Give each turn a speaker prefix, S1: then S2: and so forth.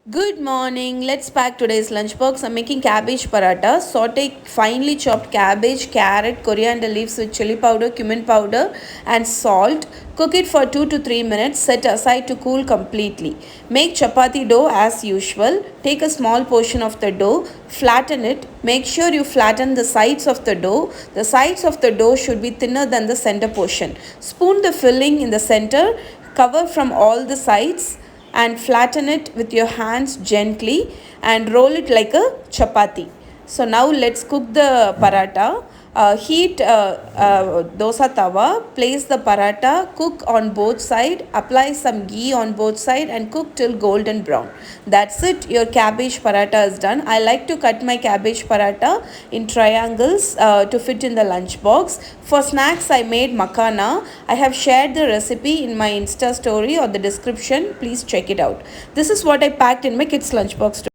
S1: Good morning. Let's pack today's lunchbox. I'm making cabbage paratha. Saute finely chopped cabbage, carrot, coriander leaves with chili powder, cumin powder, and salt. Cook it for 2 to 3 minutes. Set aside to cool completely. Make chapati dough as usual. Take a small portion of the dough, flatten it. Make sure you flatten the sides of the dough. The sides of the dough should be thinner than the center portion. Spoon the filling in the center. Cover from all the sides and flatten it with your hands gently and roll it like a chapati. So now let's cook the paratha. Heat dosa tawa, place the paratha, cook on both sides, apply some ghee on both sides and cook till golden brown. That's it, your cabbage paratha is done. I like to cut my cabbage paratha in triangles to fit in the lunch box. For snacks I made makhana. I have shared the recipe in my Insta story or the description. Please check it out. This is what I packed in my kids lunch box today.